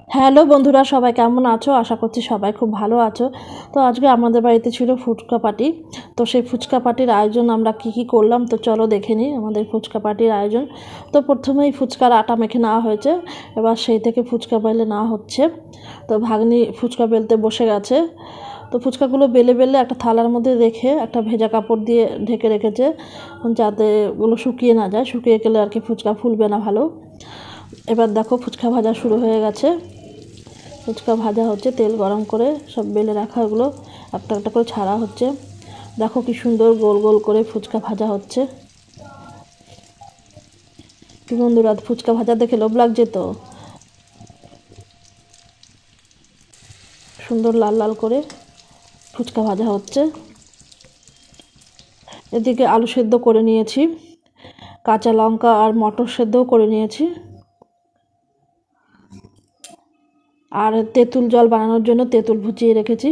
Hello বন্ধুরা, সবাই কেমন আছো? আশা করছি সবাই খুব ভালো আছো। তো আজকে আমাদের বাড়িতে ছিল ফুচকা পার্টি। তো সেই ফুচকা পার্টির আয়োজন আমরা কি করলাম তো চলো দেখে নিই আমাদের ফুচকা পার্টির আয়োজন। তো প্রথমেই ফুচকার আটা মেখে নেওয়া হয়েছে, এবার সেই থেকে ফুচকা বেলে নেওয়া হচ্ছে। তো ভাগ্নি ফুচকা বেলতে বসে গেছে। তো ফুচকাগুলো বেলে বেলে একটা থালার মধ্যে রেখে একটা ভেজা কাপড় দিয়ে ঢেকে রেখেছে, যাতে ওগুলো শুকিয়ে না যায়। শুকিয়ে গেলে আর কি ফুচকা ফুলবে না ভালো। এবার দেখো ফুচকা ভাজা শুরু হয়ে গেছে। ফুচকা ভাজা হচ্ছে, তেল গরম করে সব বেলে রাখাগুলো একটা একটা করে ছাড়া হচ্ছে। দেখো কি সুন্দর গোল গোল করে ফুচকা ভাজা হচ্ছে। কি বন্ধুরা, ফুচকা ভাজা দেখে লোভ লাগছে তো। সুন্দর লাল লাল করে ফুচকা ভাজা হচ্ছে। এদিকে আলু সেদ্ধ করে নিয়েছি, কাঁচা লঙ্কা আর মটর সেদ্ধও করে নিয়েছি, আর তেঁতুল জল বানানোর জন্য তেঁতুল ভুজিয়ে রেখেছি।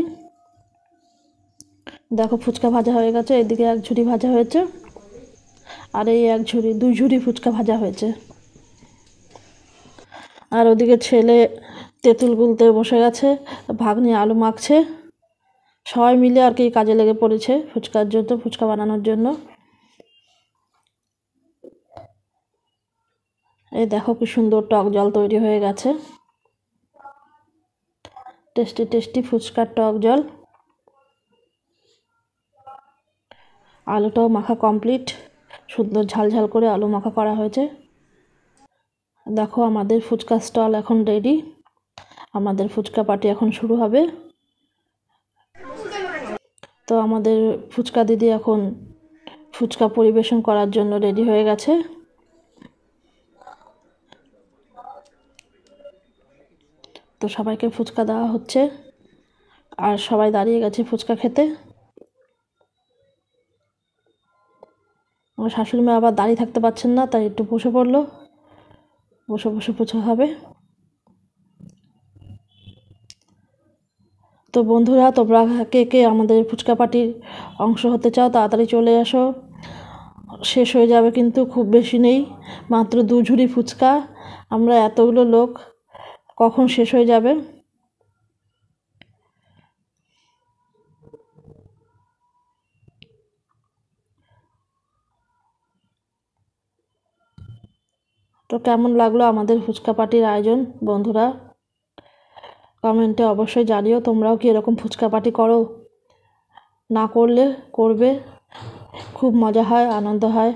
দেখো ফুচকা ভাজা হয়ে গেছে, এদিকে এক ঝুড়ি ভাজা হয়েছে, আর এই এক ঝুড়ি, দুই ঝুড়ি ফুচকা ভাজা হয়েছে। আর ওদিকে ছেলে তেঁতুল গুলতে বসে গেছে, ভাগ্নি আলু মাখছে। সবাই মিলে আর কি কাজে লেগে পড়েছে ফুচকার জন্য, ফুচকা বানানোর জন্য। এই দেখো কি সুন্দর টক জল তৈরি হয়ে গেছে, টেস্টি টেস্টি ফুচকার টক জল। আলুটাও মাখা কমপ্লিট, সুন্দর ঝাল ঝাল করে আলু মাখা করা হয়েছে। দেখো আমাদের ফুচকা স্টল এখন রেডি, আমাদের ফুচকা পার্টি এখন শুরু হবে। তো আমাদের ফুচকা দিদি এখন ফুচকা পরিবেশন করার জন্য রেডি হয়ে গেছে। তো সবাইকে ফুচকা দেওয়া হচ্ছে, আর সবাই দাঁড়িয়ে গেছে ফুচকা খেতে। আমার শাশুড়ি মা আবার দাঁড়িয়ে থাকতে পারছেন না, তাই একটু বসে পড়লো, বসে বসে ফুচকা খাবে। তো বন্ধুরা, তোমরা কে কে আমাদের ফুচকা পার্টির অংশ হতে চাও তাড়াতাড়ি চলে আসো। শেষ হয়ে যাবে কিন্তু, খুব বেশি নেই, মাত্র 2 ঝুড়ি ফুচকা। আমরা এতগুলো লোক, কখন শেষ হয়ে যাবে। তো কেমন লাগলো আমাদের ফুচকা পার্টির আয়োজন বন্ধুরা? কমেন্টে অবশ্যই জানিও, তোমরাও কি এরকম ফুচকা পার্টি করো? না করলে করবে, খুব মজা হয়, আনন্দ হয়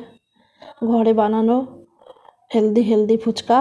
ঘরে বানানো হেলদি হেলদি ফুচকা।